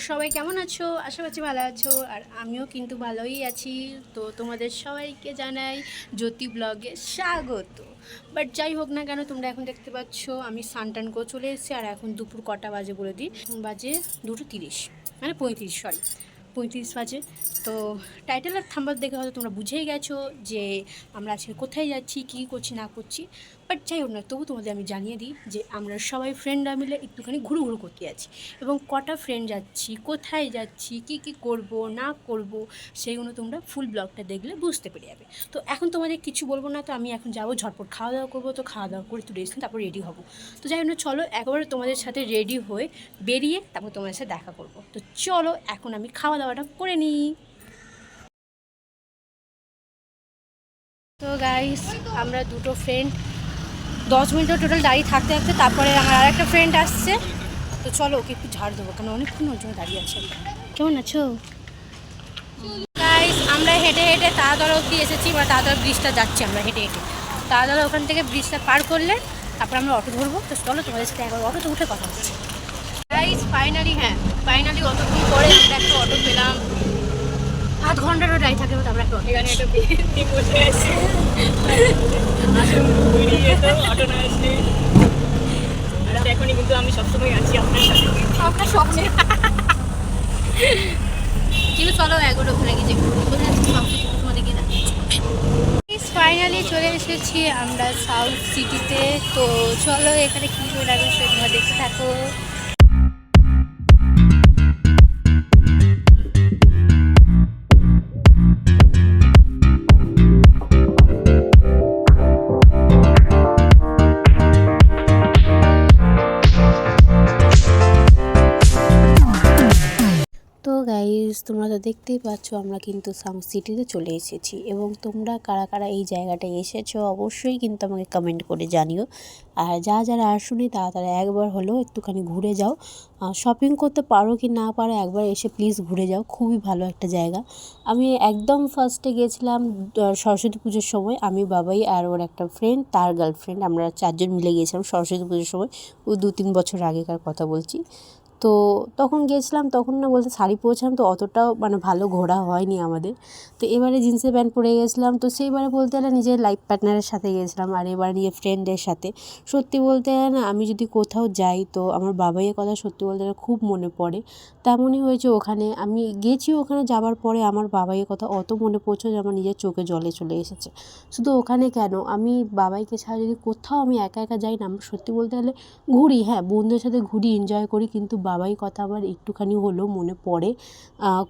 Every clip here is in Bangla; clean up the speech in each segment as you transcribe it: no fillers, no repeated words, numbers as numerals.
সবাই কেমন আছো? আশা করছি ভালো আছো, আর আমিও কিন্তু ভালোই আছি। তো তোমাদের সবাইকে জানাই জ্যোতি ব্লগে স্বাগত। বাট যাই হোক না কেন, তোমরা এখন দেখতে পাচ্ছ আমি সানটান করে চলে এসেছি। আর এখন দুপুর কটা বাজে বলে দিই, বাজে 2:30, মানে 35, সরি 35 বাজে। তো টাইটেল আর থাম্বনেল দেখে হয়তো তোমরা বুঝেই গেছো যে আমরা আজকে কোথায় যাচ্ছি, কী করছি না করছি। বাট যাই হোক না, তবু তোমাদের আমি জানিয়ে দিই যে আমরা সবাই ফ্রেন্ডরা মিলে একটুখানি ঘুরু ঘুরু করতে যাচ্ছি। এবং কটা ফ্রেন্ড যাচ্ছি, কোথায় যাচ্ছি, কি কি করব না করব, সেইগুলো তোমরা ফুল ব্লগটা দেখলে বুঝতে পেরে যাবে। তো এখন তোমাদের কিছু বলবো না, তো আমি এখন যাবো ঝটপট খাওয়া দাওয়া করবো। তো খাওয়া দাওয়া করে একটু রেস্ট নিই, তারপর রেডি হবো। তো যাই হোক না, চলো একবারে তোমাদের সাথে রেডি হয়ে বেরিয়ে তারপর তোমাদের সাথে দেখা করবো। তো চলো এখন আমি খাওয়া দাওয়াটা করে নিই। তো গাইস, আমরা দুটো ফ্রেন্ড 10 মিনিটও টোটাল দাঁড়িয়ে থাকতে থাকতে তারপরে আমার আর একটা ফ্রেন্ড আসছে। তো চলো ওকে একটু ঝাড় দেবো, কারণ অনেকক্ষণ ওর জন্য দাঁড়িয়ে আছে। কেমন আছো গাইস? আমরা হেঁটে হেঁটে তাড়াতাড়ি অবধি এসেছি, মানে তাড়াতাড়ি ব্রিজটা যাচ্ছি আমরা হেঁটে হেঁটে। তাড়াতাড়ি ওখান থেকে ব্রিজটা পার করলে তারপর আমরা অটো ধরবো। তো চলো তোমাদের সাথে একবার অটোতে উঠে কথা হচ্ছে। গাইস ফাইনালি, ফাইনালি অতক্ষণ পরে আমরা একটা অটো পেলাম। 8 ঘন্টারও ড্রাইভ থাকে, তারপরে একটা অটো। এখানে একটা বসে আছে, অটো না আসলে। আর এখনই কিন্তু আমি সবসময় আছি আপনার সাথে, আপনার স্বপ্নে। কিন্তু চলো এগুলো ওখানে গিয়ে তোমাদেরকে ফাইনালি চলে এসেছি আমরা সাউথ সিটিতে। তো চলো এখানে কী করে লাগবে সেটা দেখতে থাকো। তো গাইজ, তোমরা তো দেখতেই পাচ্ছ আমরা কিন্তু সাউথ সিটিতে চলে এসেছি। এবং তোমরা কারা কারা এই জায়গাটায় এসেছো অবশ্যই কিন্তু আমাকে কমেন্ট করে জানিও। আর যারা আসুনি তারা একবার হলেও একটুখানি ঘুরে যাও। শপিং করতে পারো কি না পারো, একবার এসে প্লিজ ঘুরে যাও, খুবই ভালো একটা জায়গা। আমি একদম ফার্স্টে গিয়েছিলাম সরস্বতী পুজোর সময়। আমি, বাবাই আর ওর একটা ফ্রেন্ড, তার গার্লফ্রেন্ড, আমরা 4জন মিলে গিয়েছিলাম সরস্বতী পুজোর সময়। ও 2-3 বছর আগেকার কথা বলছি। তো তখন গিয়েছিলাম, তখন না বলতে শাড়ি পরেছিলাম, তো অতটাও মানে ভালো ঘোরা হয়নি আমাদের। তো এবারে জিন্সের প্যান্ট পরে গেছিলাম। তো সেইবারে বলতে গেলে নিজের লাইফ পার্টনারের সাথে গিয়েছিলাম, আর এবার নিজের ফ্রেন্ডের সাথে। সত্যি বলতে গেলে না, আমি যদি কোথাও যাই তো আমার বাবাইয়ের কথা সত্যি বলতে গেলে খুব মনে পড়ে। তেমনই হয়েছে ওখানে। আমি গেছি, ওখানে যাবার পরে আমার বাবাইয়ের কথা অত মনে পড়ছে যে আমার নিজের চোখে জলে চলে এসেছে। শুধু ওখানে কেন, আমি বাবাইকে ছাড়া যদি কোথাও আমি একা একা যাই না, আমি সত্যি বলতে গেলে ঘুরি, হ্যাঁ বন্ধুদের সাথে ঘুরি, এনজয় করি, কিন্তু বাবাই কথা আমার একটুখানি হলেও মনে পড়ে।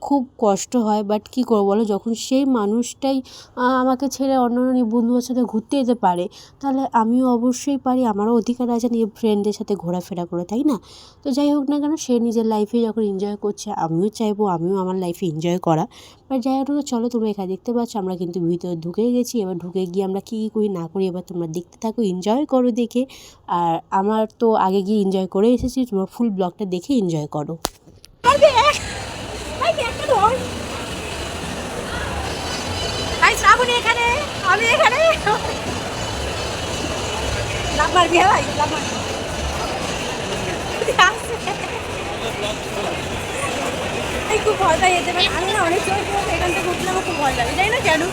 খুব কষ্ট হয়, বাট কী করবো বলো, যখন সেই মানুষটাই আমাকে ছেড়ে অন্য বন্ধুদের সাথে ঘুরতে যেতে পারে, তাহলে আমিও অবশ্যই পারি, আমারও অধিকার আছে নিজের ফ্রেন্ডদের সাথে ঘোরাফেরা করে, তাই না? তো যাই হোক না কেন, সে নিজের লাইফে যখন এনজয় করছে, আমিও চাইবো আমিও আমার লাইফে এনজয় করা। বাট যাই হোক না, চলো তোমরা এখানে দেখতে পাচ্ছ আমরা কিন্তু ভিতরে ঢুকে গেছি। এবার ঢুকে গিয়ে আমরা কী কী করি না করি এবার তোমরা দেখতে থাকো, এনজয় করো দেখে। আর আমার তো আগে গিয়ে এনজয় করে এসেছি, তোমরা ফুল ব্লগটা দেখে এনজয় করো। শ্রাবণী এখানে, আমি এখানে। লাম্বার বিয়ে ভাই, লাম্বার খুব ভয় পাই যেতে পারি। আমি না অনেক সময় এখান থেকে উঠলে আমার খুব ভয় লাগে, জানি না কেন।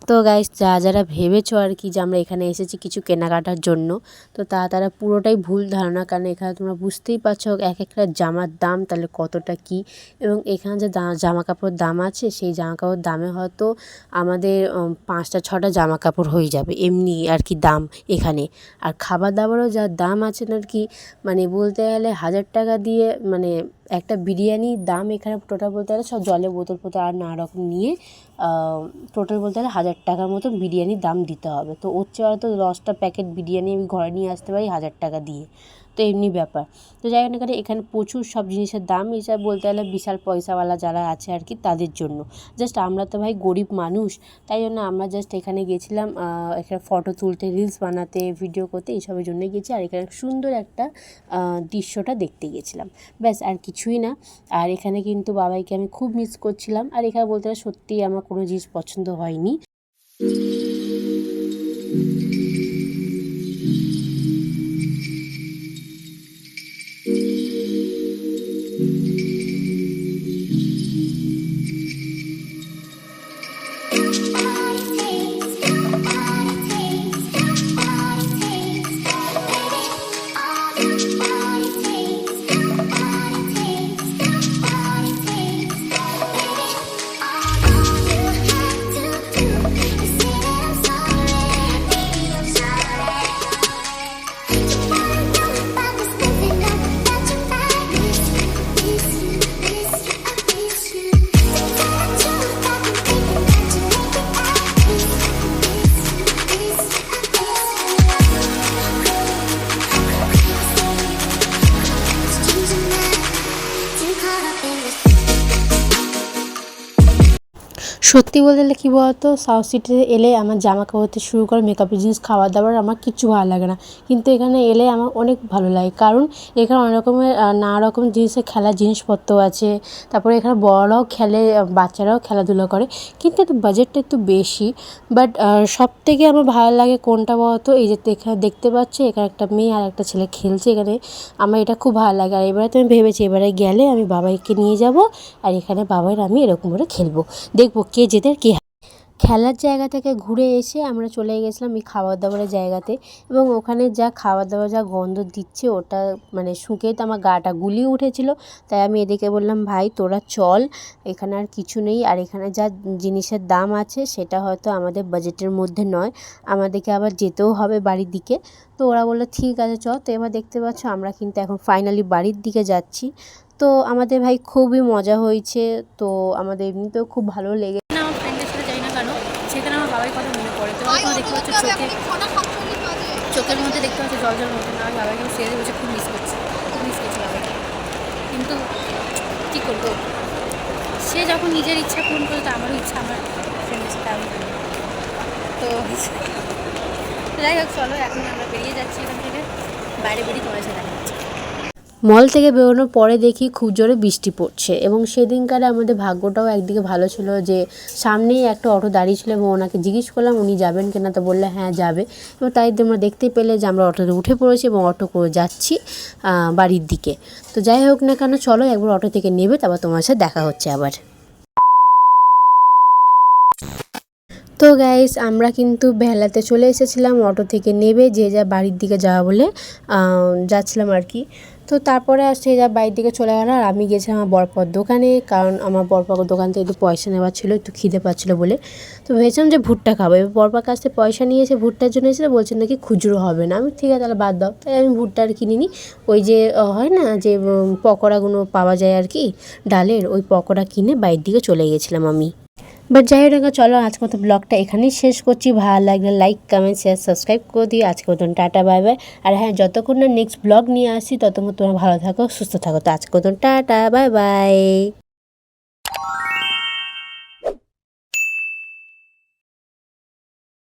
তো গাইস, যারা ভেবেছো আর কি যে আমরা এখানে এসেছি কিছু কেনাকাটার জন্য, তো তারা পুরোটাই ভুল ধারণা। কারণ এখানে তোমরা বুঝতেই পারছো এক একটা জামার দাম তাহলে কতটা কী। এবং এখানে যে জামা কাপড়ের দাম আছে, সেই জামা কাপড়ের দামে হয়তো আমাদের 5-6টা জামা কাপড় হয়ে যাবে, এমনি আর কি দাম এখানে। আর খাবার দাবারও যা দাম আছে আর কি, মানে বলতে গেলে 1000 টাকা দিয়ে মানে একটা বিরিয়ানির দাম এখানে টোটাল বলতে গেলে সব জলে বোতল ফোতল আর নানা রকম নিয়ে টোটাল বলতে গেলে 1000 টাকার মতন বিরিয়ানির দাম দিতে হবে। তো ওর চেয়ে হয়তো 10টা প্যাকেট বিরিয়ানি আমি ঘরে নিয়ে আসতে পারি 1000 টাকা দিয়ে। তো এমনি ব্যাপার। তো যাই হোক না কেন, এখানে প্রচুর সব জিনিসের দাম, এসব বলতে গেলে বিশাল পয়সাওয়ালা যারা আছে আর কি তাদের জন্য। জাস্ট আমরা তো ভাই গরিব মানুষ, তাই জন্য আমরা জাস্ট এখানে গেছিলাম এখানে ফটো তুলতে, রিলস বানাতে, ভিডিও করতে, এইসবের জন্য গেছি। আর এখানে সুন্দর একটা দৃশ্যটা দেখতে গেছিলাম, ব্যাস আর কিছুই না। আর এখানে কিন্তু বাবাইকে আমি খুব মিস করছিলাম। আর এখানে বলতে গেলে সত্যিই আমার কোনো জিনিস পছন্দ হয়নি। সত্যি বলতে গেলে কী বলতো, সাউথ সিটিতে এলে আমার জামা কাপড় থেকে শুরু করে মেকআপের জিনিস, খাবার দাবার আমার কিচ্ছু ভালো লাগে না। কিন্তু এখানে এলে আমার অনেক ভালো লাগে, কারণ এখানে অনেক রকমের নানা রকমের জিনিসের খেলার জিনিসপত্র আছে। তারপরে এখানে বড়রাও খেলে, বাচ্চারাও খেলাধুলা করে, কিন্তু একটু বাজেটটা একটু বেশি। বাট সবথেকে আমার ভালো লাগে কোনটা বলতো, এই যে এখানে দেখতে পাচ্ছি এখানে একটা মেয়ে আর একটা ছেলে খেলছে এখানে, আমার এটা খুব ভালো লাগে। আর এবারে তো আমি ভেবেছি এবারে গেলে আমি বাবাইকে নিয়ে যাব, আর এখানে বাবাইয়ের আমি এরকম করে খেলবো, দেখবো কে জেতে আর কে। খেলার জায়গা থেকে ঘুরে এসে আমরা চলে গেছিলাম এই খাবার দাবারের জায়গাতে, এবং ওখানে যা খাবার দাবার যা গন্ধ দিচ্ছে ওটা মানে শুঁকেই তো আমার গাটা গুলিয়ে উঠেছিল। তাই আমি এদিকে বললাম, ভাই তোরা চল, এখানে আর কিছু নেই, আর এখানে যা জিনিসের দাম আছে সেটা হয়তো আমাদের বাজেটের মধ্যে নয়, আমাদেরকে আবার যেতেও হবে বাড়ির দিকে। তো ওরা বললো ঠিক আছে চ। তো এবার দেখতে পাচ্ছ আমরা কিন্তু এখন ফাইনালি বাড়ির দিকে যাচ্ছি। তো আমাদের ভাই খুবই মজা হয়েছে, তো আমাদের এমনিতেও খুব ভালো লেগে আমার ফ্রেন্ডের সাথে যাই না কেন, সেখানে আমার বাবার কথা মনে পড়ে। তো আমার দেখতে পাচ্ছ চোখের মধ্যে দেখতে পাচ্ছ জল জল মতো না, আমার বাবাকে সেরে বসে খুব মিস করছি বাবাকে। কিন্তু কী করবো, সে যখন নিজের ইচ্ছা পূরণ করে, তো আমারও ইচ্ছা আমার ফ্রেন্ডের সাথে আমি করি। তো যাই হোক, চলো এখন আমরা বেরিয়ে যাচ্ছি এখান থেকে, বাইরে বেরিয়ে তোমার সাথে দেখা যাচ্ছে। মল থেকে বেরোনোর পরে দেখি খুব জোরে বৃষ্টি পড়ছে, এবং সেদিনকারে আমাদের ভাগ্যটাও একদিকে ভালো ছিল যে সামনেই একটা অটো দাঁড়িয়ে ছিল, এবং ওনাকে জিজ্ঞেস করলাম উনি যাবেন কিনা, তো বললে হ্যাঁ যাবে। এবং তাই তোমরা দেখতে পেলে যে আমরা অটোতে উঠে পড়েছি এবং অটো করে যাচ্ছি বাড়ির দিকে। তো যাই হোক না কেন, চলো একবার অটো থেকে নেবে, তারপর তোমার সাথে দেখা হচ্ছে আবার। তো গাইস, আমরা কিন্তু বেহালাতে চলে এসেছিলাম, অটো থেকে নেবে যে যা বাড়ির দিকে যাওয়া বলে যাচ্ছিলাম আর কি। তো তারপরে আর সে যা বাড়ির দিকে চলে গেল, আর আমি গেছিলাম আমার বরপার দোকানে, কারণ আমার বরপার দোকান থেকে একটু পয়সা নেওয়ার ছিল, একটু খিদে পাচ্ছিলো বলে। তো ভেবেছিলাম যে ভুট্টা খাবো, এবার বরপার কাছ থেকে পয়সা নিয়ে এসে ভুট্টার জন্য এসে বলছেন নাকি খুচরো হবে না। আমি ঠিক আছে তাহলে বাদ দাও, তাই আমি ভুট্টা আর কিনিনি। ওই যে হয় না যে পকোড়াগুলো পাওয়া যায় আর কি ডালের, ওই পকোড়া কিনে বাইরের দিকে চলে গেছিলাম আমি। বাট যাই হোক না, চলো আজকে মতো ব্লগটা এখানেই শেষ করছি। ভালো লাগলে লাইক কমেন্ট শেয়ার সাবস্ক্রাইব করে দিও। আজকে মতন টাটা বাই বাই। আর হ্যাঁ, যতক্ষণ না নেক্সট ব্লগ নিয়ে আসি ততক্ষণ তোমরা ভালো থাকো সুস্থ থাকো। তো আজকে মতন টাটা বাই বাই।